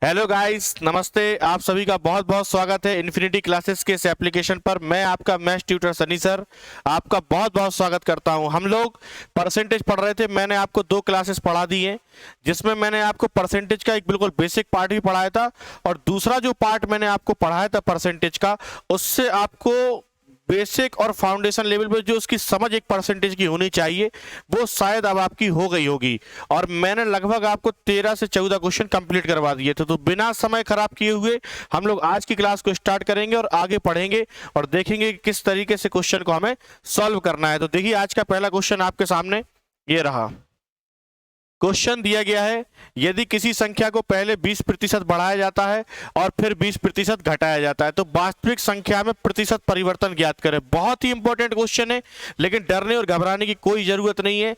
Hello guys, नमस्ते। आप सभी का बहुत बहुत स्वागत है इन्फिनिटी क्लासेस के इस एप्लीकेशन पर। मैं आपका मैथ्स ट्यूटर सनी सर आपका बहुत बहुत स्वागत करता हूं। हम लोग परसेंटेज पढ़ रहे थे। मैंने आपको 2 क्लासेस पढ़ा दी हैं, जिसमें मैंने आपको परसेंटेज का एक बिल्कुल बेसिक पार्ट भी पढ़ाया था, और दूसरा जो पार्ट मैंने आपको पढ़ाया था परसेंटेज का, उससे आपको बेसिक और फाउंडेशन लेवल पे जो उसकी समझ एक परसेंटेज की होनी चाहिए, वो शायद अब आपकी हो गई होगी। और मैंने लगभग आपको 13 से 14 क्वेश्चन कंप्लीट करवा दिए थे। तो बिना समय खराब किए हुए हम लोग आज की क्लास को स्टार्ट करेंगे और आगे पढ़ेंगे और देखेंगे कि किस तरीके से क्वेश्चन को हमें सॉल्व करना है। तो देखिए, आज का पहला क्वेश्चन आपके सामने ये रहा। क्वेश्चन दिया गया है, यदि किसी संख्या को पहले 20% बढ़ाया जाता है और फिर 20% घटाया जाता है, तो वास्तविक संख्या में प्रतिशत परिवर्तन ज्ञात करें। बहुत ही इंपॉर्टेंट क्वेश्चन है, लेकिन डरने और घबराने की कोई जरूरत नहीं है।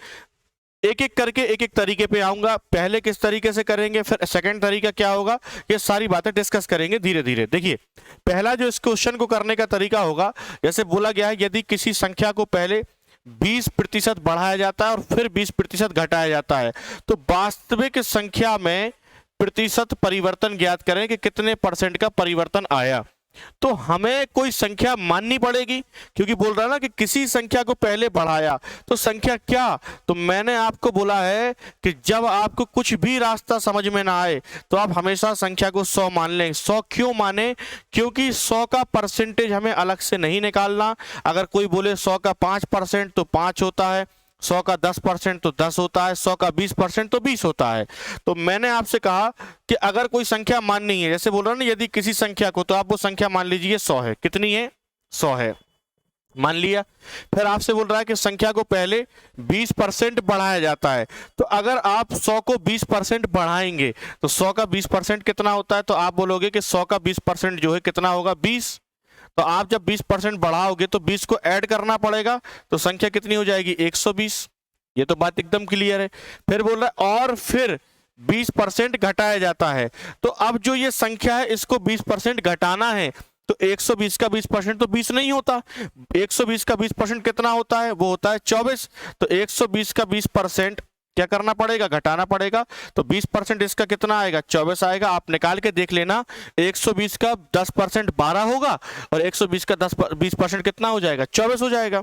एक एक करके एक एक तरीके पे आऊंगा। पहले किस तरीके से करेंगे, फिर सेकंड तरीका क्या होगा, ये सारी बातें डिस्कस करेंगे धीरे धीरे। देखिए, पहला जो इस क्वेश्चन को करने का तरीका होगा, जैसे बोला गया है, यदि किसी संख्या को पहले 20% बढ़ाया जाता है और फिर 20% घटाया जाता है, तो वास्तविक संख्या में प्रतिशत परिवर्तन ज्ञात करें कि कितने परसेंट का परिवर्तन आया। तो हमें कोई संख्या माननी पड़ेगी, क्योंकि बोल रहा है ना कि किसी संख्या को पहले बढ़ाया, तो संख्या क्या। तो मैंने आपको बोला है कि जब आपको कुछ भी रास्ता समझ में ना आए, तो आप हमेशा संख्या को 100 मान लें। 100 क्यों माने? क्योंकि 100 का परसेंटेज हमें अलग से नहीं निकालना। अगर कोई बोले 100 का 5% तो 5 होता है, 100 का 10% तो 10 होता है, 100 का 20% तो 20 होता है। तो मैंने आपसे कहा कि अगर कोई संख्या माननी है, जैसे बोल रहा ना, यदि किसी संख्या को, तो आप वो संख्या मान लीजिए 100 है। कितनी है? 100 है, मान लिया। फिर आपसे बोल रहा है कि संख्या को पहले 20% बढ़ाया जाता है। तो अगर आप 100 को 20% बढ़ाएंगे, तो 100 का 20% कितना होता है? तो आप बोलोगे कि 100 का 20% जो है कितना होगा? 20। तो आप जब 20% बढ़ाओगे तो 20 को ऐड करना पड़ेगा, तो संख्या कितनी हो जाएगी? 120। ये तो बात एकदम क्लियर है। फिर बोल रहा है और फिर 20% घटाया जाता है। तो अब जो ये संख्या है, इसको 20% घटाना है, तो 120 का 20% तो 20 नहीं होता। 120 का 20% कितना होता है? वो होता है 24। तो 120 का 20% क्या करना पड़ेगा? घटाना पड़ेगा। तो 20% इसका कितना आएगा? 24 आएगा। आप निकाल के देख लेना। 120 का 10% 12 होगा, और 120 का 20% कितना हो जाएगा? 24 हो जाएगा।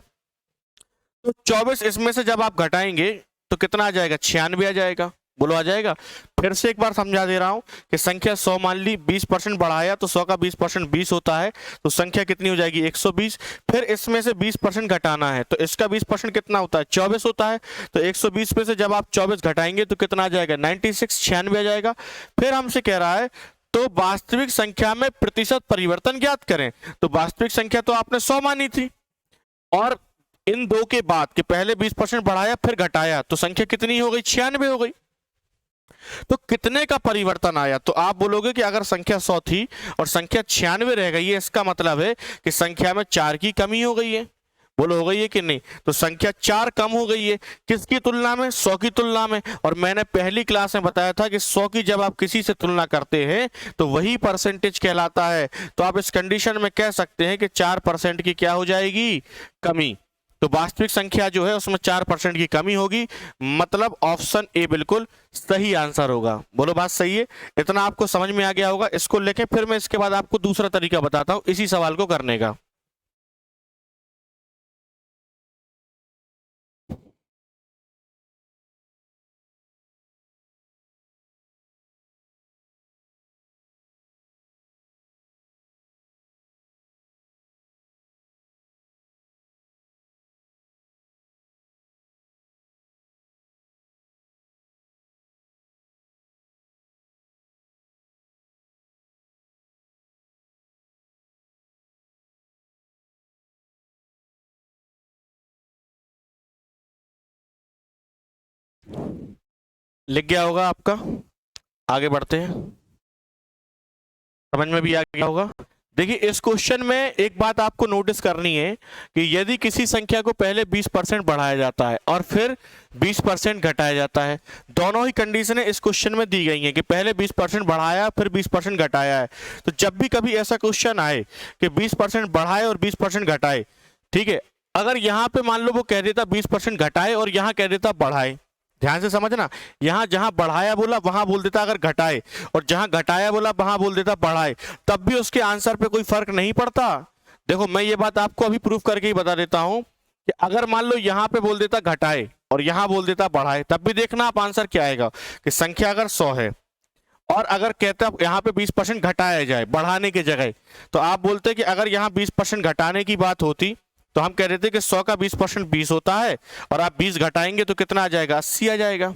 तो 24 इसमें से जब आप घटाएंगे तो कितना आ जाएगा? 96 आ जाएगा। बोलो, आ जाएगा? फिर से एक बार समझा दे रहा हूं कि संख्या 100 मान ली, 20% बढ़ाया, तो 100 का 20% 20 होता है, तो संख्या कितनी हो जाएगी? 120। फिर इसमें से 20% घटाना है, तो इसका 20% कितना होता है? 24 होता है। तो 120 में से जब आप 24 घटाएंगे तो कितना आ जाएगा? 96, 96 आ जाएगा। फिर हमसे कह रहा है, तो वास्तविक संख्या में प्रतिशत परिवर्तन ज्ञात करें। तो वास्तविक संख्या तो आपने 100 मानी थी, और इन दो के बाद कि पहले 20% बढ़ाया फिर घटाया, तो संख्या कितनी हो गई? 96 हो गई। तो कितने का परिवर्तन आया? तो आप बोलोगे कि अगर संख्या 100 थी और संख्या 96 रह गई है, इसका मतलब है कि संख्या में 4 की कमी हो गई है। बोलो, हो गई है कि नहीं? तो संख्या 4 कम हो गई है। किसकी तुलना में? 100 की तुलना में। और मैंने पहली क्लास में बताया था कि 100 की जब आप किसी से तुलना करते हैं तो वही परसेंटेज कहलाता है। तो आप इस कंडीशन में कह सकते हैं कि 4% की क्या हो जाएगी? कमी। तो वास्तविक संख्या जो है उसमें 4% की कमी होगी, मतलब ऑप्शन ए बिल्कुल सही आंसर होगा। बोलो, बात सही है? इतना आपको समझ में आ गया होगा। इसको लेके फिर मैं इसके बाद आपको दूसरा तरीका बताता हूं इसी सवाल को करने का। लिख गया होगा आपका? आगे बढ़ते हैं। समझ में भी आ गया होगा। देखिए, इस क्वेश्चन में एक बात आपको नोटिस करनी है कि यदि किसी संख्या को पहले 20% बढ़ाया जाता है और फिर 20% घटाया जाता है, दोनों ही कंडीशनें इस क्वेश्चन में दी गई हैं कि पहले 20% बढ़ाया फिर 20% घटाया है। तो जब भी कभी ऐसा क्वेश्चन आए कि 20% बढ़ाए और 20% घटाए, ठीक है, अगर यहां पे मान लो वो कह देता 20% घटाए और यहां कह देता बढ़ाए, ध्यान से समझना, यहां जहां बढ़ाया बोला वहां बोल देता अगर घटाए, और जहां घटाया बोला वहां बोल देता बढ़ाए, तब भी उसके आंसर पे कोई फर्क नहीं पड़ता। देखो मैं ये बात आपको अभी प्रूफ करके ही बता देता हूं कि अगर मान लो यहां पे बोल देता घटाए और यहां बोल देता बढ़ाए, तब भी देखना आप आंसर क्या आएगा कि संख्या अगर 100 है और अगर कहता यहाँ पे 20% घटाया जाए बढ़ाने की जगह, तो आप बोलते कि अगर यहाँ 20% घटाने की बात होती तो हम कह देते कि 100 का 20% 20 होता है, और आप 20 घटाएंगे तो कितना आ जाएगा, 80 आ जाएगा।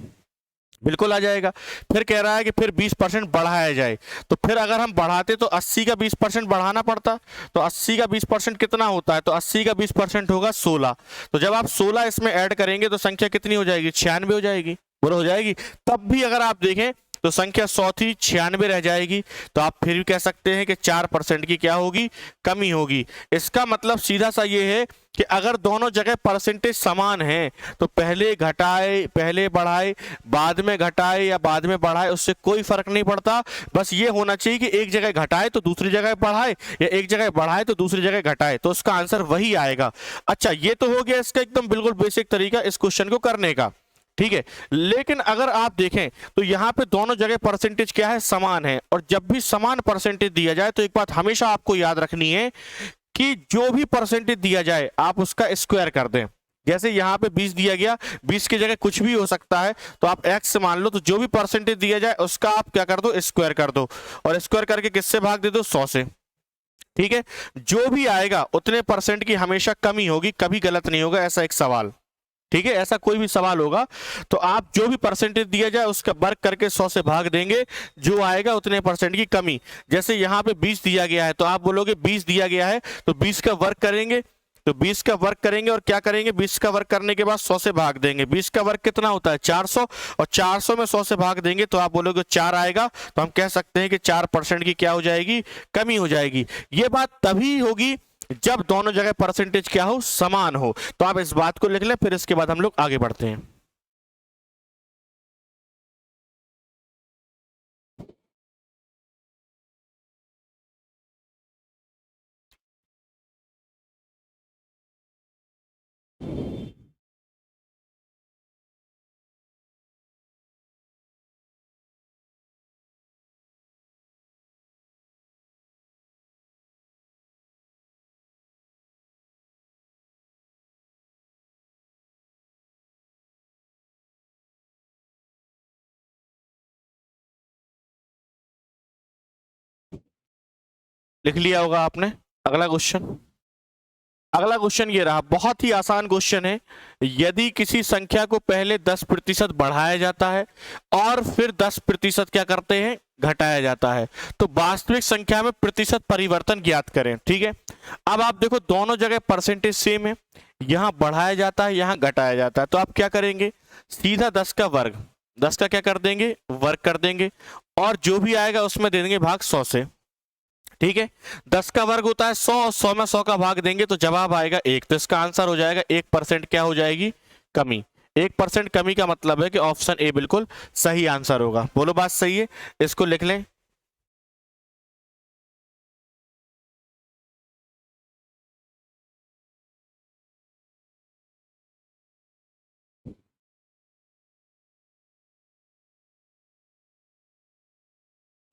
बिल्कुल आ जाएगा। फिर कह रहा है कि फिर 20% बढ़ाया जाए, तो फिर अगर हम बढ़ाते तो 80 का 20% बढ़ाना पड़ता, तो 80 का 20% कितना होता है, तो 80 का 20% होगा 16। तो जब आप 16 इसमें ऐड करेंगे तो संख्या कितनी हो जाएगी, 96 हो जाएगी। बोलो हो जाएगी। तब भी अगर आप देखें तो संख्या 100 थी, 96 रह जाएगी। तो आप फिर भी कह सकते हैं कि 4% की क्या होगी, कमी होगी। इसका मतलब सीधा सा ये है कि अगर दोनों जगह परसेंटेज समान है तो पहले घटाए पहले बढ़ाए, बाद में घटाए या बाद में बढ़ाए, उससे कोई फर्क नहीं पड़ता। बस ये होना चाहिए कि एक जगह घटाए तो दूसरी जगह बढ़ाए, या एक जगह बढ़ाए तो दूसरी जगह घटाए, तो उसका आंसर वही आएगा। अच्छा, ये तो हो गया इसका एकदम बिल्कुल बेसिक तरीका इस क्वेश्चन को करने का, ठीक है। लेकिन अगर आप देखें तो यहां पे दोनों जगह परसेंटेज क्या है, समान है। और जब भी समान परसेंटेज दिया जाए तो एक बात हमेशा आपको याद रखनी है कि जो भी परसेंटेज दिया जाए आप उसका स्क्वायर कर दें। जैसे यहां पे 20 दिया गया, 20 की जगह कुछ भी हो सकता है, तो आप x मान लो, तो जो भी परसेंटेज दिया जाए उसका आप क्या कर दो, स्क्वायर कर दो, और स्क्वायर करके किससे भाग दे दो, 100 से। ठीक है, जो भी आएगा उतने परसेंट की हमेशा कमी होगी, कभी गलत नहीं होगा ऐसा एक सवाल। ठीक है, ऐसा कोई भी सवाल होगा तो आप जो भी परसेंटेज दिया जाए उसका वर्ग करके 100 से भाग देंगे, जो आएगा उतने परसेंट की कमी। जैसे यहाँ पे 20 दिया गया है तो आप बोलोगे 20 दिया गया है तो 20 का वर्ग करेंगे, तो 20 का वर्ग करेंगे और क्या करेंगे, 20 का वर्ग करने के बाद 100 से भाग देंगे। 20 का वर्ग कितना होता है, 400, और 400 में 100 से भाग देंगे तो आप बोलोगे 4 आएगा। तो हम कह सकते हैं कि 4% की क्या हो जाएगी, कमी हो जाएगी। ये बात तभी होगी जब दोनों जगह परसेंटेज क्या हो, समान हो। तो आप इस बात को लिख लें, फिर इसके बाद हम लोग आगे बढ़ते हैं। लिख लिया होगा आपने। अगला क्वेश्चन, अगला क्वेश्चन ये रहा, बहुत ही आसान क्वेश्चन है। यदि किसी संख्या को पहले 10% बढ़ाया जाता है और फिर 10% क्या करते हैं, घटाया जाता है, तो वास्तविक संख्या में प्रतिशत परिवर्तन ज्ञात करें। ठीक है, अब आप देखो दोनों जगह परसेंटेज सेम है, यहां बढ़ाया जाता है यहां घटाया जाता है, तो आप क्या करेंगे, सीधा 10 का वर्ग, 10 का क्या कर देंगे, वर्ग कर देंगे, और जो भी आएगा उसमें दे देंगे भाग 100 से। ठीक है, 10 का वर्ग होता है 100, और 100 में 100 का भाग देंगे तो जवाब आएगा 1। तो इसका आंसर हो जाएगा 1% क्या हो जाएगी, कमी। 1% कमी का मतलब है कि ऑप्शन ए बिल्कुल सही आंसर होगा। बोलो बात सही है, इसको लिख लें।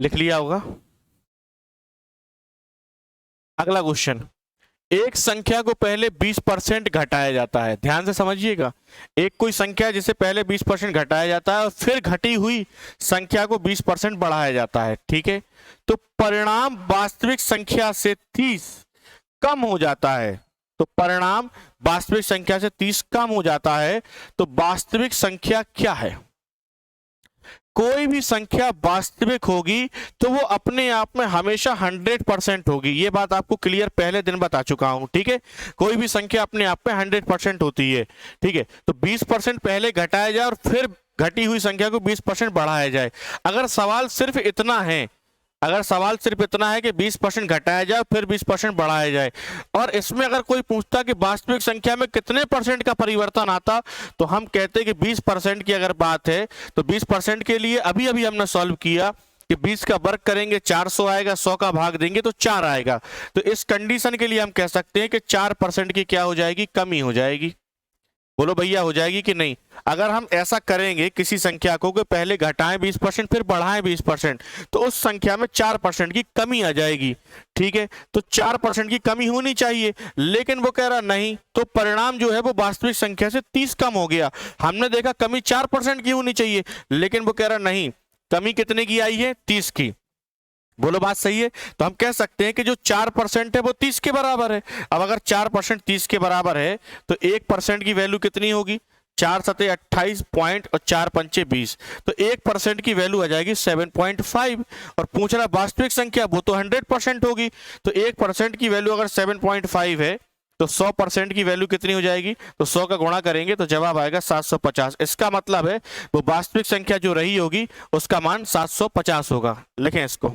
लिख लिया होगा। अगला क्वेश्चन, एक संख्या को पहले 20% घटाया जाता है। ध्यान से समझिएगा, एक कोई संख्या जिसे पहले 20% घटाया जाता है और फिर घटी हुई संख्या को 20% बढ़ाया जाता है। ठीक है, तो परिणाम वास्तविक संख्या से 30 कम हो जाता है। तो परिणाम वास्तविक संख्या से 30 कम हो जाता है, तो वास्तविक संख्या क्या है। कोई भी संख्या वास्तविक होगी तो वो अपने आप में हमेशा 100% होगी। ये बात आपको क्लियर पहले दिन बता चुका हूं। ठीक है, कोई भी संख्या अपने आप में 100% होती है। ठीक है, तो 20% पहले घटाया जाए और फिर घटी हुई संख्या को 20% बढ़ाया जाए। अगर सवाल सिर्फ इतना है, अगर सवाल सिर्फ इतना है कि 20% घटाया जाए फिर 20% बढ़ाया जाए, और इसमें अगर कोई पूछता कि वास्तविक संख्या में कितने परसेंट का परिवर्तन आता, तो हम कहते हैं कि 20% की अगर बात है तो 20% के लिए अभी अभी हमने सॉल्व किया कि 20 का वर्ग करेंगे 400 आएगा, 100 का भाग देंगे तो 4 आएगा। तो इस कंडीशन के लिए हम कह सकते हैं कि 4% की क्या हो जाएगी, कमी हो जाएगी। बोलो भैया हो जाएगी कि नहीं? अगर हम ऐसा करेंगे किसी संख्या को कि पहले घटाएं 20% फिर बढ़ाएं 20%, तो उस संख्या में 4% की कमी आ जाएगी। ठीक है, तो 4% की कमी होनी चाहिए, लेकिन वो कह रहा नहीं, तो परिणाम जो है वो वास्तविक संख्या से 30 कम हो गया। हमने देखा कमी 4% की होनी चाहिए, लेकिन वो कह रहा नहीं, कमी कितने की आई है? 30 की। बोलो बात सही है? तो हम कह सकते हैं कि जो 4% है वो 30 के बराबर है। अब अगर 4% 30 के बराबर है तो 1% की वैल्यू कितनी होगी? 4 सते 28 पॉइंट और 4 पंचे 20, तो 1% की वैल्यू आ जाएगी 7.5। और पूछ रहा वास्तविक संख्या, वो तो 100% होगी, तो 1% की वैल्यू अगर 7.5 है तो 100% की वैल्यू कितनी हो जाएगी? तो 100 का गुणा करेंगे तो जवाब आएगा 750। इसका मतलब है वो वास्तविक संख्या जो रही होगी उसका मान 750 होगा। लिखें इसको।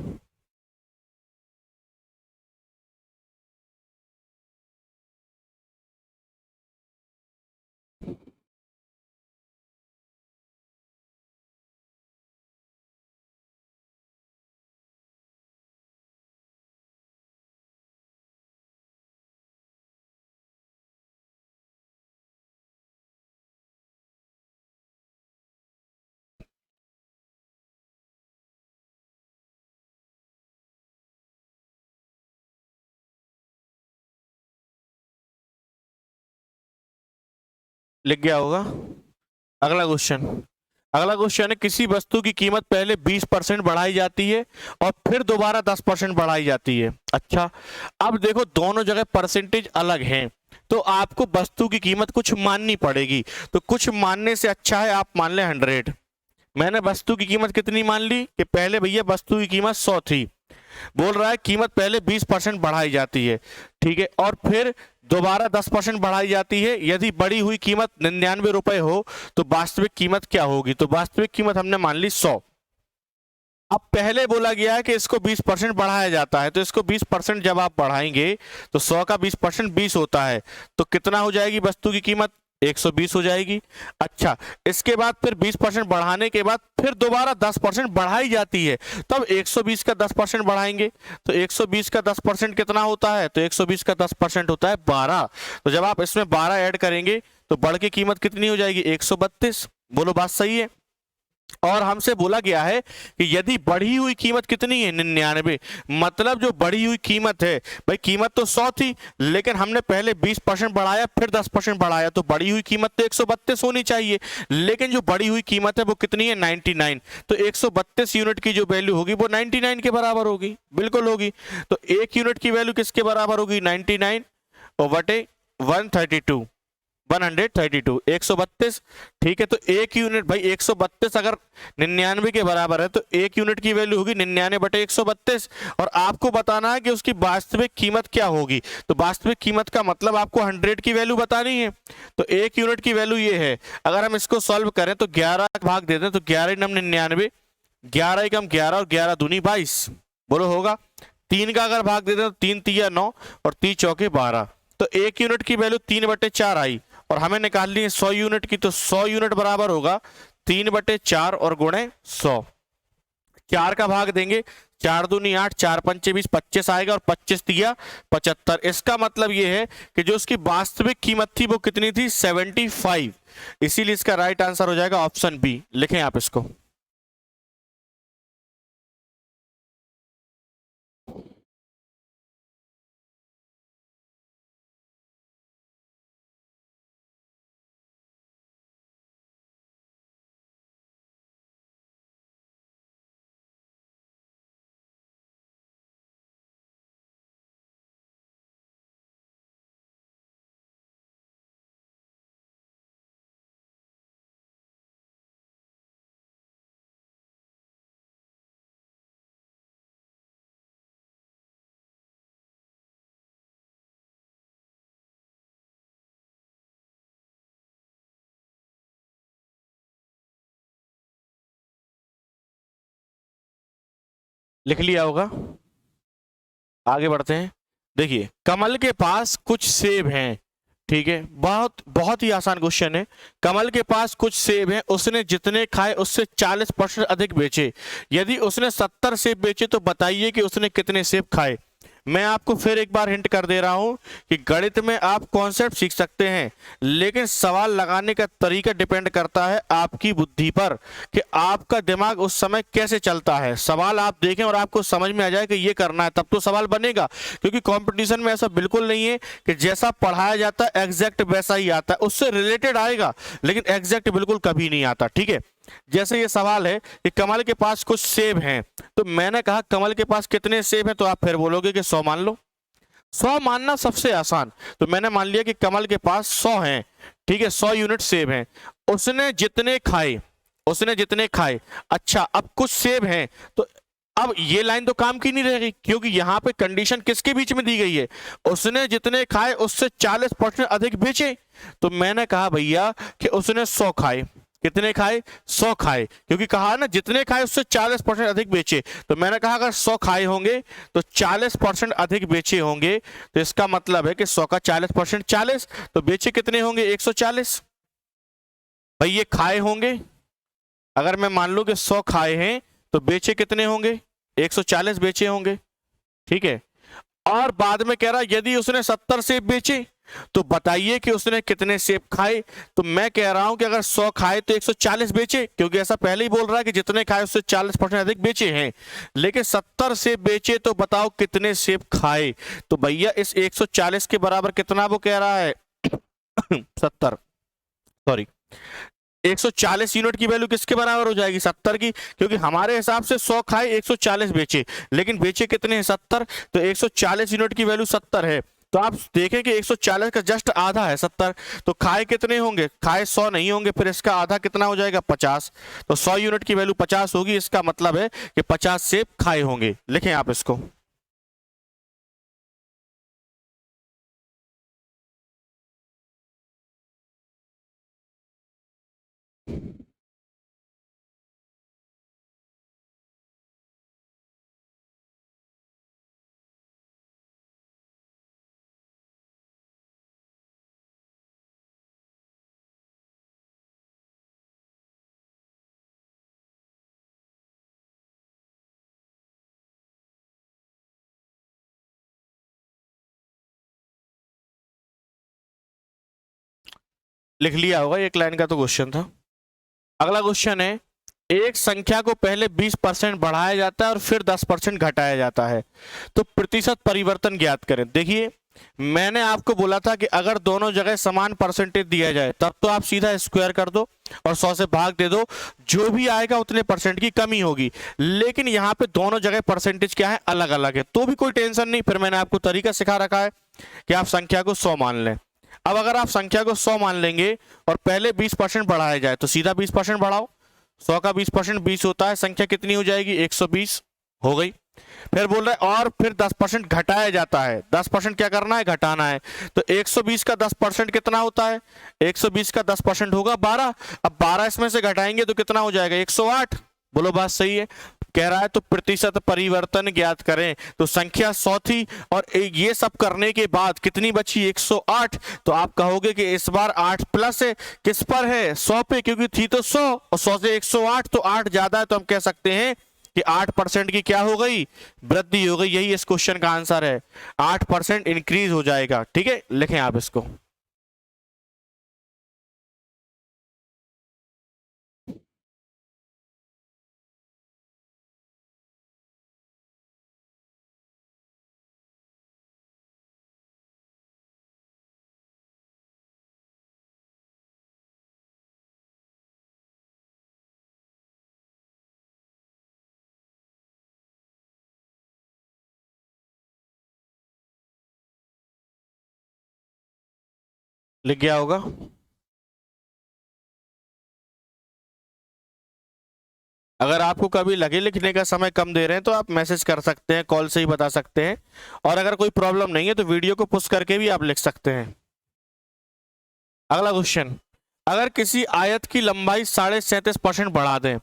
लिख गया होगा। अगला क्वेश्चन। अगला क्वेश्चन है, किसी वस्तु की कीमत पहले 20% बढ़ाई जाती है और फिर दोबारा 10% बढ़ाई जाती है। अच्छा, अब देखो दोनों जगह परसेंटेज अलग हैं, तो आपको वस्तु की कीमत कुछ माननी पड़ेगी। तो कुछ मानने से अच्छा है आप मान लें 100। मैंने वस्तु की कीमत कितनी मान ली कि पहले भैया वस्तु की कीमत 100 थी, बोल रहा है कीमत पहले 20% बढ़ाई जाती है। ठीक है, और फिर दोबारा 10% बढ़ाई जाती है। यदि बढ़ी हुई कीमत 99 रुपए हो तो वास्तविक कीमत क्या होगी? तो वास्तविक कीमत हमने मान ली 100। अब पहले बोला गया है कि इसको 20% बढ़ाया जाता है, तो इसको 20% जब आप बढ़ाएंगे तो 100 का 20% 20 होता है, तो कितना हो जाएगी वस्तु की कीमत? 120 हो जाएगी। अच्छा, इसके बाद फिर 20% बढ़ाने के बाद फिर दोबारा 10% बढ़ाई जाती है, तब 120 का 10% बढ़ाएंगे, तो 120 का 10% कितना होता है? तो 120 का 10% होता है 12। तो जब आप इसमें 12 ऐड करेंगे तो बढ़ के कीमत कितनी हो जाएगी? 132। बोलो बात सही है? और हमसे बोला गया है कि यदि बढ़ी हुई कीमत कितनी है? 99। मतलब जो बढ़ी हुई कीमत है, भाई कीमत तो 100 थी, लेकिन हमने पहले 20% बढ़ाया फिर 10% बढ़ाया, तो बढ़ी हुई कीमत तो 132 होनी चाहिए, लेकिन जो बढ़ी हुई कीमत है वो कितनी है? 99। तो 132 यूनिट की जो वैल्यू होगी वो 99 के बराबर होगी, बिल्कुल होगी। तो 1 यूनिट की वैल्यू किसके बराबर होगी? 99 और बटे 132, 132, 132। ठीक है, तो 1 यूनिट, भाई 132 अगर 99 के बराबर है तो 1 यूनिट की वैल्यू होगी 99 बटे 132, और आपको बताना है कि उसकी वास्तविक कीमत क्या होगी। तो वास्तविक कीमत का मतलब आपको 100 की वैल्यू बतानी है। तो 1 यूनिट की वैल्यू ये है, अगर हम इसको सॉल्व करें तो 11 भाग देते हैं, तो 11 नम 99, 11 एकम 11 और 11 दूनी 22। बोलो होगा? 3 का अगर भाग देते हैं तो 3 तिया 9 और 3 चौके 12, तो 1 यूनिट की वैल्यू 3/4 आई, और हमें निकालनी है 100 यूनिट की, तो 100 यूनिट बराबर होगा 3/4 और गुणे 100। 4 का भाग देंगे, 4 दूनी 8, 4 पंचे 20, 25 आएगा, और 25 दिया 75। इसका मतलब यह है कि जो उसकी वास्तविक कीमत थी वो कितनी थी? 75। इसीलिए इसका राइट आंसर हो जाएगा ऑप्शन बी। लिखें आप इसको। लिख लिया होगा? आगे बढ़ते हैं। देखिए, कमल के पास कुछ सेब हैं। ठीक है, बहुत बहुत ही आसान क्वेश्चन है। कमल के पास कुछ सेब हैं, उसने जितने खाए उससे 40% अधिक बेचे। यदि उसने 70 सेब बेचे तो बताइए कि उसने कितने सेब खाए। मैं आपको फिर एक बार हिंट कर दे रहा हूं कि गणित में आप कॉन्सेप्ट सीख सकते हैं, लेकिन सवाल लगाने का तरीका डिपेंड करता है आपकी बुद्धि पर कि आपका दिमाग उस समय कैसे चलता है। सवाल आप देखें और आपको समझ में आ जाए कि ये करना है, तब तो सवाल बनेगा। क्योंकि कंपटीशन में ऐसा बिल्कुल नहीं है कि जैसा पढ़ाया जाता है एग्जैक्ट वैसा ही आता है, उससे रिलेटेड आएगा लेकिन एग्जैक्ट बिल्कुल कभी नहीं आता। ठीक है, जैसे ये सवाल है कि कमल के पास कुछ सेब हैं, तो मैंने कहा कमल के पास कितने सेब हैं, तो आप फिर बोलोगे कि 100 मान लो। 100 मानना सबसे आसान, तो मैंने मान लिया कि कमल के पास 100 हैं। ठीक है, 100 यूनिट सेब हैं। उसने जितने खाए, उसने जितने खाए, अच्छा अब कुछ सेब हैं, तो अब ये लाइन तो काम की नहीं रहेगी क्योंकि यहां पे कंडीशन किसके बीच में दी गई है, उसने जितने खाए उससे 40% अधिक बेचे। तो मैंने कहा भैया कि उसने 100 खाए, कितने खाए, 100 खाए, क्योंकि कहा ना जितने खाए उससे 40% अधिक बेचे। तो मैंने कहा अगर 100 खाए होंगे तो 40% अधिक बेचे होंगे, तो इसका मतलब है कि 100 का 40% 40, तो बेचे कितने होंगे, 140। भाई ये खाए होंगे, अगर मैं मान लूं कि 100 खाए हैं तो बेचे कितने होंगे, 140 बेचे होंगे। ठीक है, और बाद में कह रहा यदि उसने 70 सेब बेचे तो बताइए कि उसने कितने सेब खाए। तो मैं कह रहा हूं कि अगर 100 खाए तो 140 बेचे, क्योंकि ऐसा पहले ही बोल रहा है कि जितने खाए उससे 40% अधिक बेचे हैं। लेकिन 70 सेब बेचे तो बताओ कितने सेब खाए। तो भैया इस 140 के बराबर कितना वो कह रहा है 70, सॉरी 140 यूनिट की वैल्यू किसके बराबर हो जाएगी, 70 की, क्योंकि हमारे हिसाब से 100 खाए 140 बेचे, लेकिन बेचे कितने हैं, 70। तो 140 यूनिट की वैल्यू 70 है, तो आप देखें कि 140 का जस्ट आधा है 70। तो खाए कितने होंगे, खाए 100 नहीं होंगे, फिर इसका आधा कितना हो जाएगा, 50। तो 100 यूनिट की वैल्यू 50 होगी, इसका मतलब है कि 50 सेब खाए होंगे। लिखें आप इसको। लिख लिया होगा, एक लाइन का तो क्वेश्चन था। अगला क्वेश्चन है, एक संख्या को पहले 20% बढ़ाया जाता है और फिर 10% घटाया जाता है, तो प्रतिशत परिवर्तन ज्ञात करें। देखिए मैंने आपको बोला था कि अगर दोनों जगह समान परसेंटेज दिया जाए तब तो आप सीधा स्क्वायर कर दो और 100 से भाग दे दो, जो भी आएगा उतने परसेंट की कमी होगी। लेकिन यहाँ पे दोनों जगह परसेंटेज क्या है, अलग अलग है, तो भी कोई टेंशन नहीं। फिर मैंने आपको तरीका सिखा रखा है कि आप संख्या को 100 मान लें। अब अगर आप संख्या को 100 मान लेंगे और पहले 20% बढ़ाया जाए तो सीधा 20% बढ़ाओ, 100 का 20% 20 होता है, संख्या कितनी हो जाएगी, 120 हो गई। फिर बोल रहा है और फिर 10% घटाया जाता है, 10% क्या करना है, घटाना है। तो 120 का 10% कितना होता है, 120 का 10% होगा 12। अब 12 इसमें से घटाएंगे तो कितना हो जाएगा, 108। बोलो बात सही है। कह रहा है तो प्रतिशत परिवर्तन ज्ञात करें, तो संख्या 100 थी और ये सब करने के बाद कितनी बची, 108। तो आप कहोगे कि इस बार 8 प्लस है, किस पर है, 100 पे, क्योंकि थी तो 100 और 100 से 108 तो 8 ज्यादा है, तो हम कह सकते हैं कि 8% की क्या हो गई, वृद्धि हो गई। यही इस क्वेश्चन का आंसर है, 8% इंक्रीज हो जाएगा। ठीक है, लिखें आप इसको। लिख गया होगा। अगर आपको कभी लगे लिखने का समय कम दे रहे हैं तो आप मैसेज कर सकते हैं, कॉल से ही बता सकते हैं, और अगर कोई प्रॉब्लम नहीं है तो वीडियो को पुश करके भी आप लिख सकते हैं। अगला क्वेश्चन, अगर किसी आयत की लंबाई 37.5% बढ़ा दें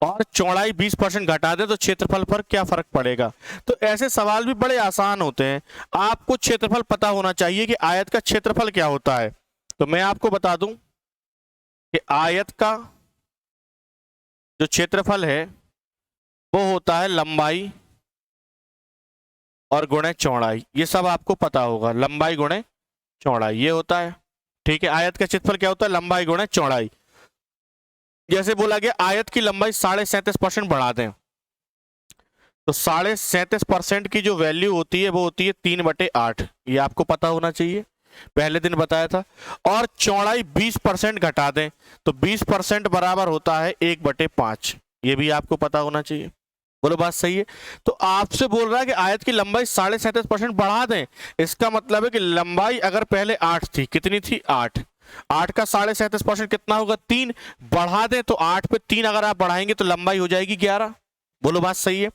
और चौड़ाई 20% घटा दें तो क्षेत्रफल पर क्या फर्क पड़ेगा। तो ऐसे सवाल भी बड़े आसान होते हैं। आपको क्षेत्रफल पता होना चाहिए कि आयत का क्षेत्रफल क्या होता है। तो मैं आपको बता दूं कि आयत का जो क्षेत्रफल है वो होता है लंबाई और गुणे चौड़ाई, ये सब आपको पता होगा, लंबाई गुणे चौड़ाई ये होता है। ठीक है, आयत का क्षेत्रफल क्या होता है, लंबाई गुणे चौड़ाई। जैसे बोला गया आयत की लंबाई 37.5% बढ़ा दें, तो 37.5% की जो वैल्यू होती है वो होती है 3/8, ये आपको पता होना चाहिए, पहले दिन बताया था। और चौड़ाई 20% घटा दें तो 20% बराबर होता है 1/5, ये भी आपको पता होना चाहिए। बोलो बात सही है। तो आपसे बोल रहा है कि आयत की लंबाई 37.5% बढ़ा दें, इसका मतलब है कि लंबाई अगर पहले 8 थी, कितनी थी 8, 8 का 37.5% कितना होगा 3, बढ़ा दें तो 8 पे 3 अगर आप बढ़ाएंगे तो लंबाई हो जाएगी 11। बोलो बात सही है।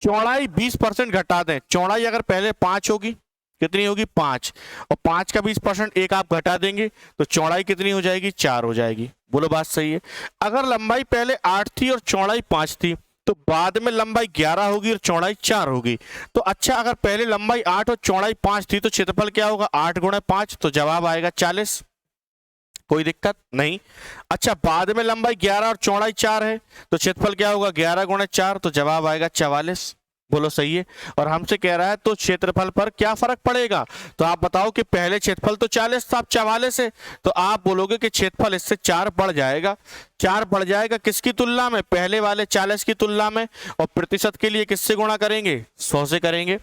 चौड़ाई 20% घटा दें, चौड़ाई अगर पहले 5 होगी, कितनी होगी 5, और 5 का 20% एक आप घटा देंगे तो चौड़ाई कितनी हो जाएगी 4 हो जाएगी। बोलो बात सही है। अगर लंबाई पहले 8 थी और चौड़ाई 5 थी तो बाद में लंबाई 11 होगी और चौड़ाई 4 होगी। तो अच्छा, अगर पहले लंबाई 8 और चौड़ाई 5 थी तो क्षेत्रफल क्या होगा 8 गुणे 5, तो जवाब आएगा 40, कोई दिक्कत नहीं। अच्छा, बाद में लंबाई 11 और चौड़ाई 4 है तो क्षेत्रफल क्या होगा 11 गुणे 4, तो जवाब आएगा 44। बोलो सही है। और हमसे कह रहा है तो क्षेत्रफल पर क्या फर्क पड़ेगा, तो आप बताओ कि पहले क्षेत्रफल तो 40 था, अब 44 है, तो आप बोलोगे कि क्षेत्रफल इससे 4 बढ़ जाएगा। 4 बढ़ जाएगा किसकी तुलना में, पहले वाले 40 की तुलना में। और प्रतिशत के लिए किससे गुणा करेंगे, 100 से करेंगे।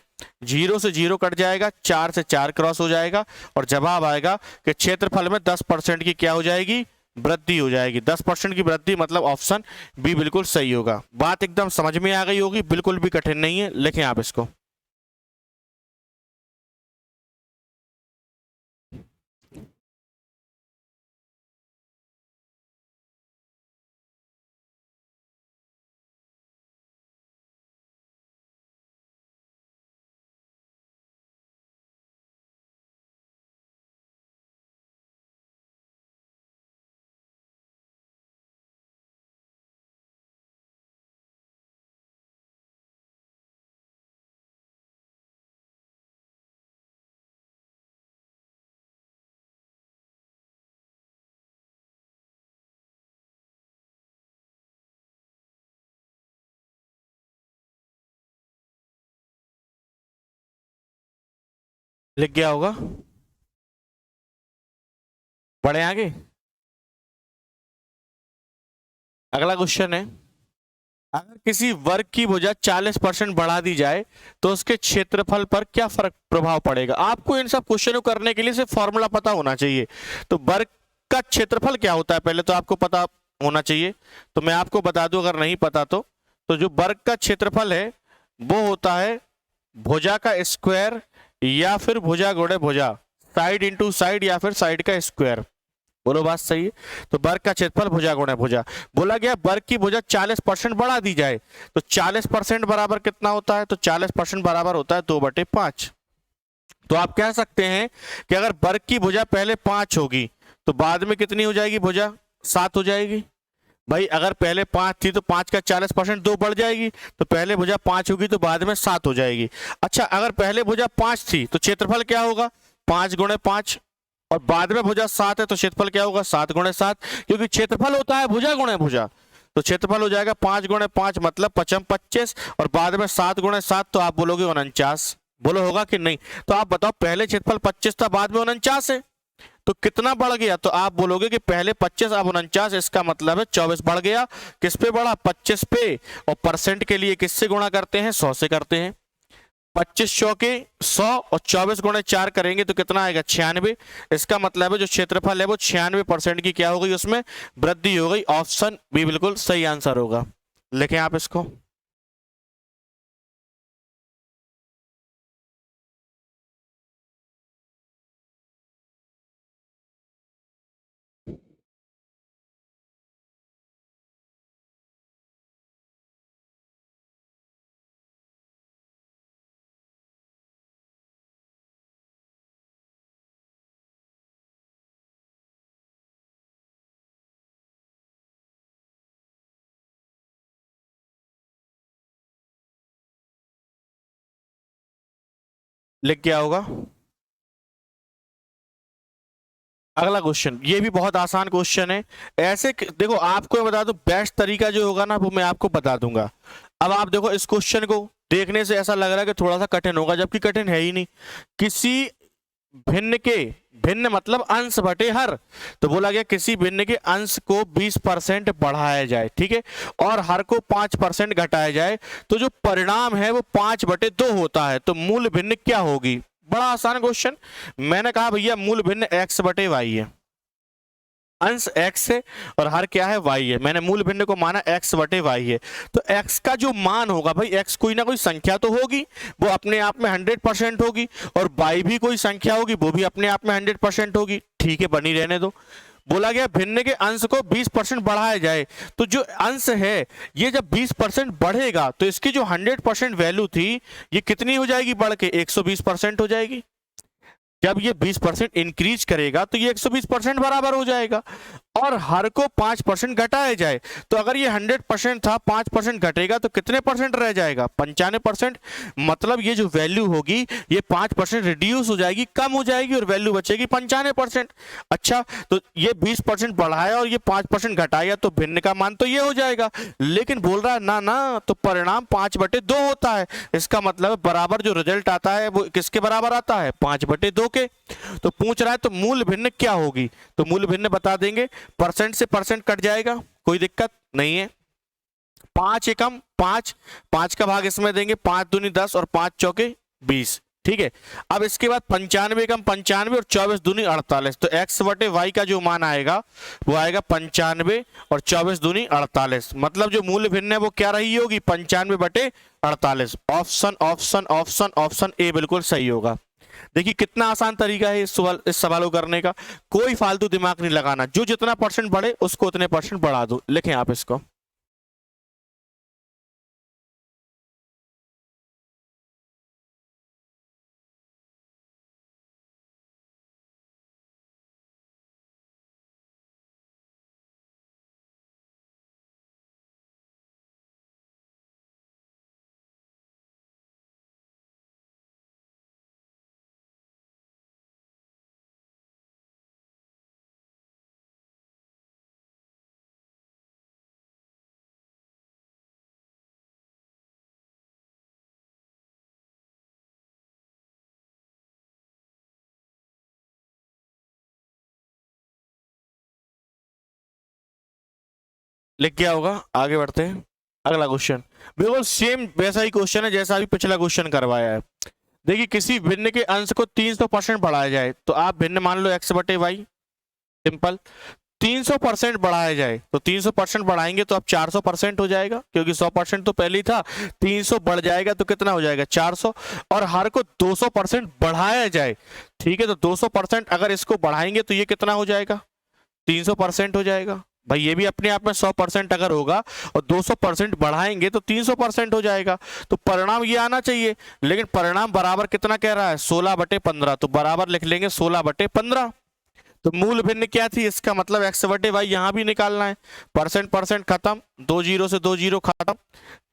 0 से 0 कट जाएगा, 4 से 4 क्रॉस हो जाएगा, और जवाब आएगा कि क्षेत्रफल में 10% की क्या हो जाएगी, वृद्धि हो जाएगी। 10% की वृद्धि, मतलब ऑप्शन बी बिल्कुल सही होगा। बात एकदम समझ में आ गई होगी, बिल्कुल भी कठिन नहीं है, लिखें आप इसको। लिख गया होगा, बढ़े आगे। अगला क्वेश्चन है, अगर किसी वर्ग की भुजा 40% बढ़ा दी जाए तो उसके क्षेत्रफल पर क्या फर्क प्रभाव पड़ेगा। आपको इन सब क्वेश्चन को करने के लिए सिर्फ फॉर्मूला पता होना चाहिए। तो वर्ग का क्षेत्रफल क्या होता है पहले तो आपको पता होना चाहिए, तो मैं आपको बता दूं अगर नहीं पता तो जो वर्ग का क्षेत्रफल है वो होता है भुजा का स्क्वायर या फिर भुजा गुणे भुजा, साइड इंटू साइड या फिर साइड का स्क्वायर। बोलो बात सही है। तो वर्ग का क्षेत्रफल भुजा गुणे भुजा। बोला गया वर्ग की भुजा 40% बढ़ा दी जाए तो 40% बराबर कितना होता है, तो 40% बराबर होता है 2/5। तो आप कह सकते हैं कि अगर वर्ग की भुजा पहले 5 होगी तो बाद में कितनी हो जाएगी भुजा, 7 हो जाएगी। भाई अगर पहले 5 थी तो 5 का 40% 2 बढ़ जाएगी, तो पहले भुजा 5 होगी तो बाद में 7 हो जाएगी। अच्छा, अगर पहले भुजा 5 थी तो क्षेत्रफल क्या होगा 5 गुणे 5, और बाद में भुजा 7 है तो क्षेत्रफल क्या होगा 7 गुणे 7, क्योंकि क्षेत्रफल होता है भुजा गुणे भुजा। तो क्षेत्रफल हो जाएगा 5 गुणे 5 मतलब 25, और बाद में 7 गुणे 7 तो आप बोलोगे 49। बोलो होगा कि नहीं। तो आप बताओ पहले क्षेत्रफल 25 था, बाद में 49 है, तो कितना बढ़ गया, तो आप बोलोगे कि पहले 25 अब 49, इसका मतलब है 24 बढ़ गया। किस पे बढ़ा, 25 पे। और परसेंट के लिए किससे गुणा करते हैं, 100 से करते हैं। 25 चौके 100 और 24 गुणे 4 करेंगे तो कितना आएगा 96। इसका मतलब है जो क्षेत्रफल है वो 96% की क्या हो गई, उसमें वृद्धि हो गई। ऑप्शन बी बिल्कुल सही आंसर होगा। लिखें आप इसको। लिख गया होगा। अगला क्वेश्चन, ये भी बहुत आसान क्वेश्चन है। देखो आपको मैं बता दूं, बेस्ट तरीका जो होगा ना वो मैं आपको बता दूंगा। अब आप देखो इस क्वेश्चन को, देखने से ऐसा लग रहा है कि थोड़ा सा कठिन होगा, जबकि कठिन है ही नहीं। किसी भिन्न के, भिन्न मतलब अंश बटे हर, तो बोला गया किसी भिन्न के अंश को 20% बढ़ाया जाए, ठीक है, और हर को 5% घटाया जाए, तो जो परिणाम है वो 5/2 होता है। तो मूल भिन्न क्या होगी? बड़ा आसान क्वेश्चन। मैंने कहा भैया मूल भिन्न x/y है, अंश x है और हर क्या है y है। मैंने मूल भिन्न को माना x/y है, तो x का जो मान होगा भाई, x कोई ना कोई संख्या तो होगी, वो अपने आप में 100% होगी, और y भी कोई संख्या होगी, वो भी अपने आप में 100% होगी। ठीक है, बनी रहने दो। बोला गया भिन्न के अंश को 20% बढ़ाया जाए, तो जो अंश है ये जब 20% बढ़ेगा तो इसकी जो 100% वैल्यू थी ये कितनी हो जाएगी? बढ़ के 120% हो जाएगी। जब ये 20% इंक्रीज करेगा तो ये 120% बराबर हो जाएगा, और हर को 5% घटाया जाए, तो अगर ये 100% था, 5% घटेगा तो कितने परसेंट रह जाएगा? 95%। मतलब ये जो वैल्यू होगी ये 5% रिड्यूस हो जाएगी, कम हो जाएगी, और वैल्यू बचेगी 95%। अच्छा, तो ये 20% बढ़ाया और ये 5% घटाया, तो भिन्न का मान तो ये हो जाएगा। लेकिन बोल रहा है ना ना, तो परिणाम 5/2 होता है। इसका मतलब बराबर जो रिजल्ट आता है वो किसके बराबर आता है? 5/2 के। तो पूछ रहा है तो मूल भिन्न क्या होगी? तो मूल भिन्न बता देंगे, परसेंट से परसेंट कट जाएगा, कोई दिक्कत नहीं है। 5 एकम 5, 5 का भाग इसमें देंगे, 5 दूनी 10 और 5 चौके 20, ठीक है। अब इसके बाद 95 एकम 95 और 24 दूनी 48, तो x/y का जो मान आएगा वो आएगा 95 और 24 दूनी 48। मतलब जो मूल भिन्न है वो क्या रही होगी? 95/48। Option option option option A बिल्कुल सही होगा। देखिए कितना आसान तरीका है इस सवाल को करने का, कोई फालतू दिमाग नहीं लगाना, जो जितना परसेंट बढ़े उसको उतने परसेंट बढ़ा दो। लिखें आप इसको। लिख गया होगा, आगे बढ़ते हैं। अगला क्वेश्चन बिल्कुल सेम वैसा ही क्वेश्चन है जैसा अभी पिछला क्वेश्चन करवाया है। देखिए किसी भिन्न के अंश को 300% बढ़ाया जाए, तो आप भिन्न मान लो x/y, सिंपल। 300% बढ़ाया जाए तो 300% बढ़ाएंगे तो अब 400% हो जाएगा, क्योंकि 100% तो पहले ही था। 300 बढ़ जाएगा तो कितना हो जाएगा? 400। और हर को 200% बढ़ाया जाए, ठीक है, तो 200% अगर इसको बढ़ाएंगे तो ये कितना हो जाएगा? 300% हो जाएगा। भाई ये भी अपने आप में 100% अगर होगा और 200% बढ़ाएंगे तो 300% हो जाएगा। तो परिणाम ये आना चाहिए, लेकिन परिणाम बराबर कितना कह रहा है? 16/15। तो बराबर लिख लेंगे 16/15। तो मूल भिन्न क्या थी? इसका मतलब x/y यहां भी निकालना है। परसेंट परसेंट खत्म, 2 0 से 2 0 खत्म।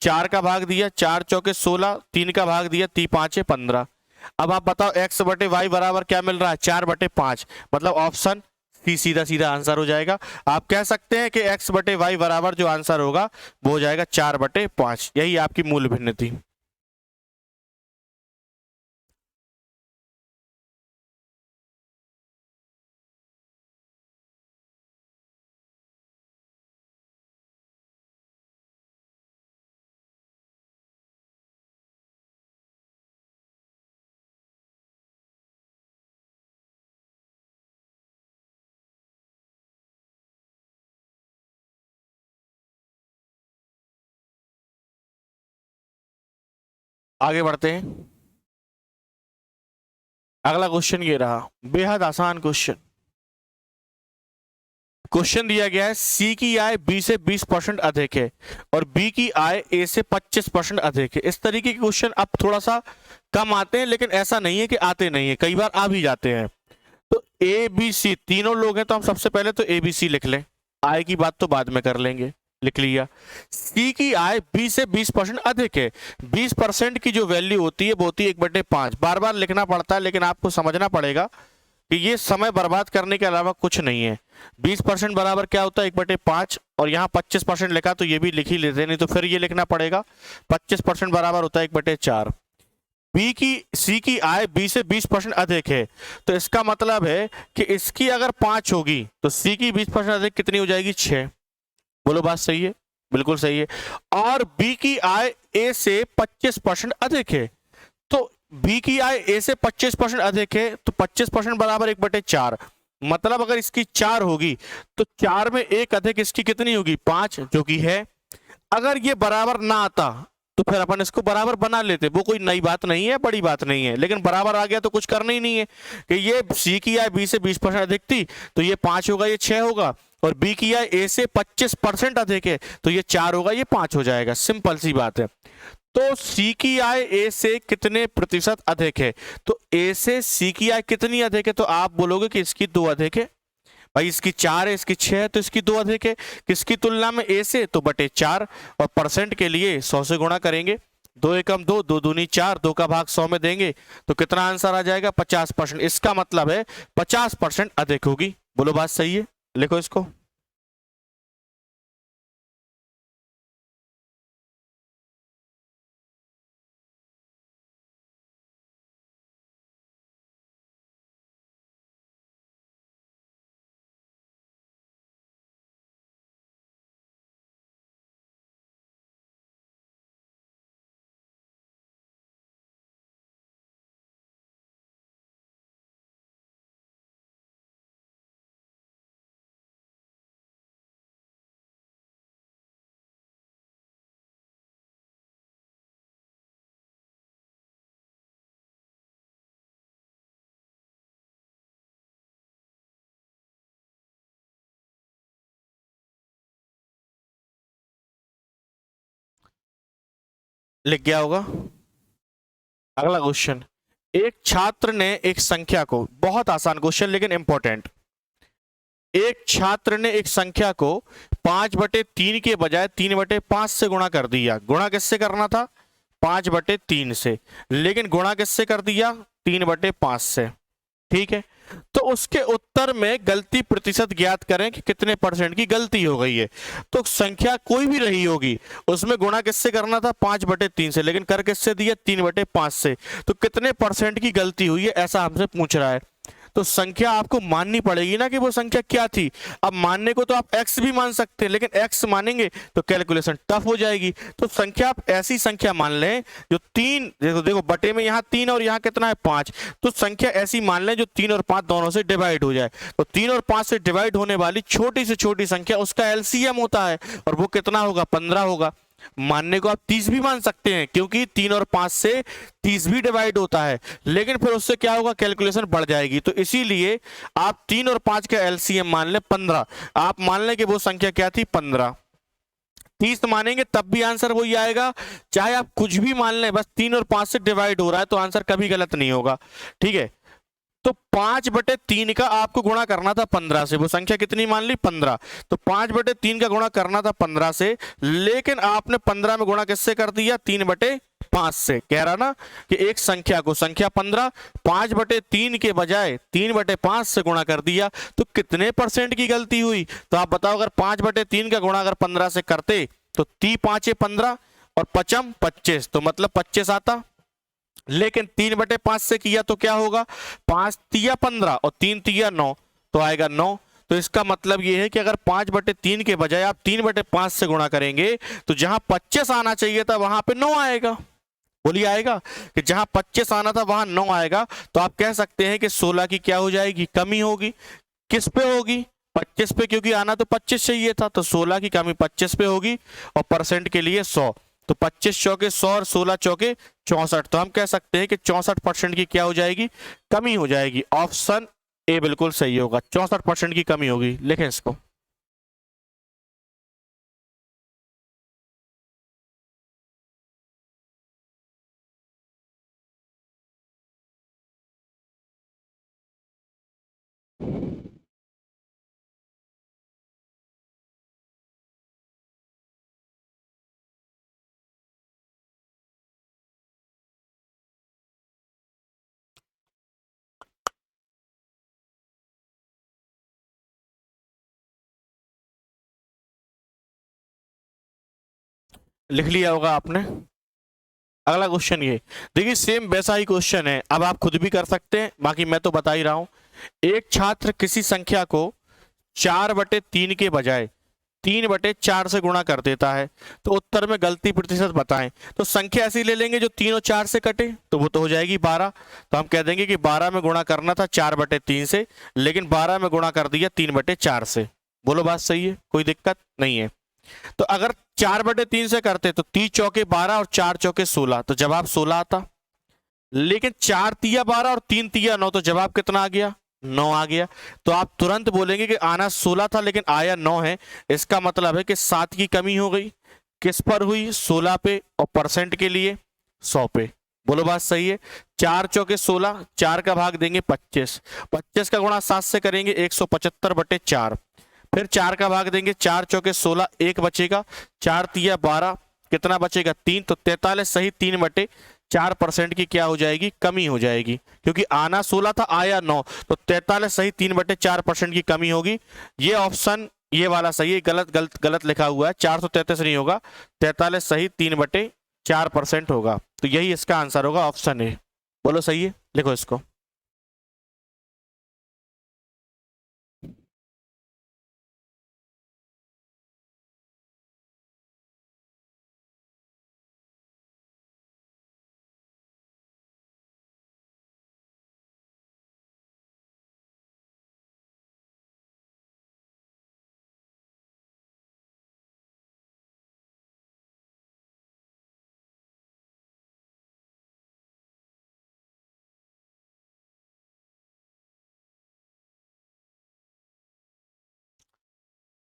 4 का भाग दिया, 4 चौके 16, 3 का भाग दिया, 3 5 15। अब आप बताओ x/y बराबर क्या मिल रहा है? 4/5। मतलब ऑप्शन सी सीधा सीधा आंसर हो जाएगा। आप कह सकते हैं कि x/y बराबर जो आंसर होगा वो हो जाएगा 4/5। यही आपकी मूल भिन्न थी। आगे बढ़ते हैं। अगला क्वेश्चन ये रहा, बेहद आसान क्वेश्चन। क्वेश्चन दिया गया है सी की आय बी से 20% अधिक है और बी की आय ए से 25% अधिक है। इस तरीके के क्वेश्चन अब थोड़ा सा कम आते हैं, लेकिन ऐसा नहीं है कि आते नहीं है, कई बार आ भी जाते हैं। तो ए बी सी तीनों लोग हैं, तो हम सबसे पहले तो ए बी सी लिख लें, आय की बात तो बाद में कर लेंगे। लिख लिया। सी की आय बी से 20% अधिक है। 20% की जो वैल्यू होती है वो होती है 1/5। बार बार लिखना पड़ता है, लेकिन आपको समझना पड़ेगा कि ये समय बर्बाद करने के अलावा कुछ नहीं है। 20% बराबर क्या होता है, 1/5, और यहाँ 25% लिखा तो ये भी लिख ही लेते, नहीं तो फिर ये लिखना पड़ेगा। 25% बराबर होता है 1/4। सी की आय बी से 20% अधिक है, तो इसका मतलब है कि इसकी अगर 5 होगी तो सी की 20% अधिक कितनी हो जाएगी, 6। बोलो बात सही है, बिल्कुल सही है। और बी की आय ए से 25% अधिक है, तो बी की आय ए से 25% अधिक है, तो 25% बराबर 1/4। मतलब अगर इसकी 4 होगी तो 4 में एक अधिक इसकी कितनी होगी, 5, जो कि है। अगर ये बराबर ना आता तो फिर अपन इसको बराबर बना लेते, वो कोई नई बात नहीं है, बड़ी बात नहीं है। लेकिन बराबर आ गया तो कुछ करना ही नहीं है कि ये सी की आय बी से 20% अधिक थी तो ये 5 होगा, ये 6 होगा, और बी की आय ए से 25% अधिक है तो ये 4 होगा, ये 5 हो जाएगा। सिंपल सी बात है। तो सी की आय ए से कितने प्रतिशत अधिक है, तो ए से सी की आय कितनी अधिक है, तो आप बोलोगे कि इसकी 2 अधिक है। भाई इसकी 4 है, इसकी 6 है, तो इसकी 2 अधिक है। किसकी तुलना में, ए से, तो बटे 4। और परसेंट के लिए 100 से गुणा करेंगे। 2 एकम 2, 2 दूनी 4, 2 का भाग 100 में देंगे तो कितना आंसर आ जाएगा, 50%। इसका मतलब है 50% अधिक होगी। बोलो बात सही है, लिखो इसको। लिख गया होगा। अगला क्वेश्चन, एक छात्र ने एक संख्या को, बहुत आसान क्वेश्चन लेकिन इंपॉर्टेंट, एक छात्र ने एक संख्या को 5/3 के बजाय 3/5 से गुणा कर दिया। गुणा किससे करना था, 5/3 से, लेकिन गुणा किससे कर दिया, 3/5 से। ठीक है, तो उसके उत्तर में गलती प्रतिशत ज्ञात करें कि कितने परसेंट की गलती हो गई है। तो संख्या कोई भी रही होगी, उसमें गुणा किससे करना था, 5/3 से, लेकिन कर किससे दिया, 3/5 से। तो कितने परसेंट की गलती हुई है, ऐसा हमसे पूछ रहा है। तो संख्या आपको माननी पड़ेगी ना कि वो संख्या क्या थी। अब मानने को तो आप x भी मान सकते हैं, लेकिन x मानेंगे तो कैलकुलेशन टफ हो जाएगी। तो संख्या आप ऐसी संख्या मान लें जो 3, देखो देखो बटे में यहाँ 3 और यहाँ कितना है, 5। तो संख्या ऐसी मान लें जो 3 और 5 दोनों से डिवाइड हो जाए। तो 3 और 5 से डिवाइड होने वाली छोटी से छोटी संख्या उसका एलसीएम होता है, और वो कितना होगा, 15 होगा। मानने को आप 30 भी मान सकते हैं, क्योंकि 3 और 5 से 30 भी डिवाइड होता है, लेकिन फिर उससे क्या होगा, कैलकुलेशन बढ़ जाएगी। तो इसीलिए आप 3 और 5 का एलसीएम मान लें 15। आप मान लें कि वो संख्या क्या थी, 15। 30 मानेंगे तब भी आंसर वही आएगा, चाहे आप कुछ भी मान लें, बस 3 और 5 से डिवाइड हो रहा है तो आंसर कभी गलत नहीं होगा। ठीक है, तो 5/3 का आपको गुणा करना था 15 से। वो संख्या कितनी मान ली, 15। तो 5/3 का गुणा करना था 15 से, लेकिन आपने 15 में गुणा किससे कर दिया, 3/5 से। कह रहा ना कि एक संख्या को, संख्या 15, 5/3 के बजाय 3/5 से गुणा कर दिया, तो कितने परसेंट की गलती हुई। तो आप बताओ, अगर 5/3 का गुणा अगर 15 से करते तो 3×5 = 15 और 5×5 = 25, तो मतलब 25 आता। लेकिन 3/5 से किया तो क्या होगा, 5×3 = 15 और 3×3 = 9, तो आएगा 9। तो इसका मतलब ये है कि अगर 5/3 के बजाय आप 3/5 से गुणा करेंगे तो जहां 25 आना चाहिए था वहां पे 9 आएगा। बोलिए आएगा, कि जहां 25 आना था वहां 9 आएगा। तो आप कह सकते हैं कि 16 की क्या हो जाएगी, कमी होगी। किस पे होगी, 25 पे, क्योंकि आना तो 25 चाहिए था, तो 16 की कमी 25 पे होगी। और परसेंट के लिए 100, तो 25 चौके 100 और 16 चौके 64। तो हम कह सकते हैं कि 64% की क्या हो जाएगी, कमी हो जाएगी। ऑप्शन ए बिल्कुल सही होगा, 64% की कमी होगी। लिखें इसको। लिख लिया होगा आपने। अगला क्वेश्चन ये देखिए, सेम वैसा ही क्वेश्चन है, अब आप खुद भी कर सकते हैं, बाकी मैं तो बता ही रहा हूं। एक छात्र किसी संख्या को 4/3 के बजाय 3/4 से गुणा कर देता है, तो उत्तर में गलती प्रतिशत बताएं। तो संख्या ऐसी ले लेंगे जो 3 और 4 से कटे, तो वो तो हो जाएगी 12। तो हम कह देंगे कि 12 में गुणा करना था 4/3 से, लेकिन 12 में गुणा कर दिया 3/4 से। बोलो बात सही है, कोई दिक्कत नहीं है। तो अगर 4/3 से करते तो 3 चौके 12 और 4 चौके 16, तो जवाब 16 आता। लेकिन 4 तिया 12 और 3 तिया 9, तो जवाब कितना आ गया? 9 आ गया। तो आप तुरंत बोलेंगे कि आना 16 था लेकिन आया 9 है। इसका मतलब है कि 7 की कमी हो गई। किस पर हुई? 16 पे, और परसेंट के लिए 100 पे। बोलो बात सही है। 4 चौके 16, 4 का भाग देंगे 25, 25 का गुणा 7 से करेंगे 175/4, फिर 4 का भाग देंगे 4 चौके 16, 1 बचेगा, 4 तिया 12, कितना बचेगा? 3। तो 43 सही 3/4% की क्या हो जाएगी? कमी हो जाएगी, क्योंकि आना 16 था, आया 9, तो 43 सही 3/4% की कमी होगी। ये ऑप्शन ये वाला सही है, गलत गलत गलत लिखा हुआ है, 433 नहीं होगा, 43 सही 3/4% होगा। तो यही इसका आंसर होगा, ऑप्शन ए। बोलो सही है, लिखो इसको।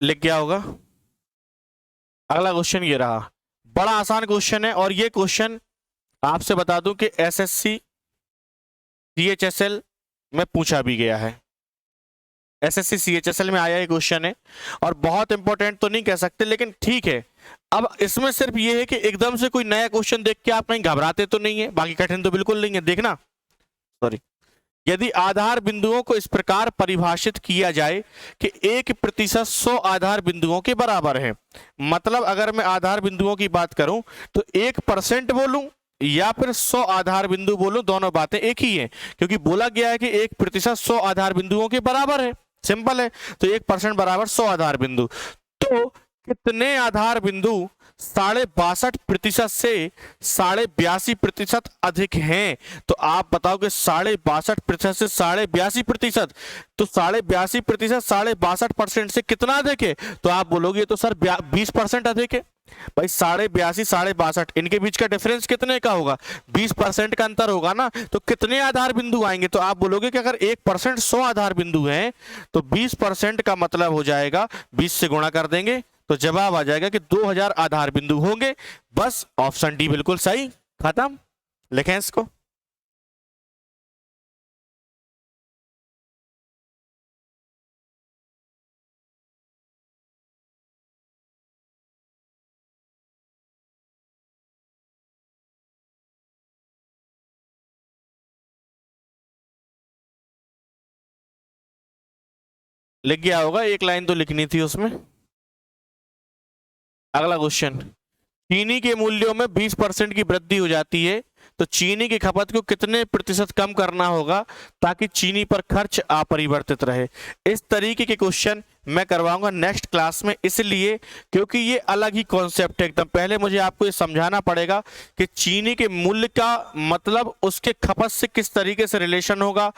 लिख गया होगा। अगला क्वेश्चन ये रहा, बड़ा आसान क्वेश्चन है, और ये क्वेश्चन आपसे बता दूं कि एसएससी सीएचएसएल में पूछा भी गया है। एसएससी सीएचएसएल में आया ये क्वेश्चन है, और बहुत इंपॉर्टेंट तो नहीं कह सकते, लेकिन ठीक है। अब इसमें सिर्फ ये है कि एकदम से कोई नया क्वेश्चन देख के आप कहीं घबराते तो नहीं है, बाकी कठिन तो बिल्कुल नहीं है। देखना, सॉरी, यदि आधार बिंदुओं को इस प्रकार परिभाषित किया जाए कि 1% 100 आधार बिंदुओं के बराबर है। मतलब अगर मैं आधार बिंदुओं की बात करूं तो 1% बोलूं या फिर 100 आधार बिंदु बोलूं, दोनों बातें एक ही है, क्योंकि बोला गया है कि 1% 100 आधार बिंदुओं के बराबर है। सिंपल है। तो 1% बराबर 100 आधार बिंदु। तो कितने आधार बिंदु 62.5% से 82.5% अधिक हैं? तो आप बताओ कि 62.5% से 82.5%, तो 82.5% 62% से कितना अधिक है? तो आप बोलोगे तो सर 20% अधिक है। भाई 82.5 62, इनके बीच का डिफरेंस कितने का होगा? 20% का अंतर होगा ना। तो कितने आधार बिंदु आएंगे? तो आप बोलोगे कि अगर 1% 100 आधार बिंदु हैं तो 20% का मतलब हो जाएगा 20 से गुणा कर देंगे, तो जवाब आ जाएगा कि 2000 आधार बिंदु होंगे। बस ऑप्शन डी बिल्कुल सही, खत्म। लिखें इसको। लिख गया होगा, एक लाइन तो लिखनी थी उसमें। अगला क्वेश्चन, चीनी के मूल्यों में 20% की वृद्धि हो जाती है, तो चीनी की खपत को कितने प्रतिशत कम करना होगा ताकि चीनी पर खर्च अपरिवर्तित रहे? इस तरीके के क्वेश्चन मैं करवाऊंगा नेक्स्ट क्लास में, इसलिए क्योंकि ये अलग ही कॉन्सेप्ट है एकदम। पहले मुझे आपको ये समझाना पड़ेगा कि चीनी के मूल्य का मतलब उसके खपत से किस तरीके से रिलेशन होगा,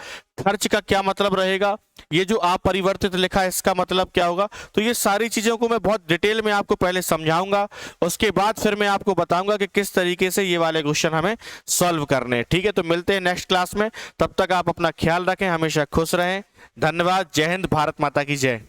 खर्च का क्या मतलब रहेगा, ये जो अपरिवर्तित लिखा है इसका मतलब क्या होगा। तो ये सारी चीजों को मैं बहुत डिटेल में आपको पहले समझाऊंगा, उसके बाद फिर मैं आपको बताऊंगा कि किस तरीके से ये वाले क्वेश्चन हमें सॉल्व करने हैं। ठीक है, तो मिलते हैं नेक्स्ट क्लास में। तब तक आप अपना ख्याल रखें, हमेशा खुश रहें। धन्यवाद। जय हिंद, भारत माता की जय।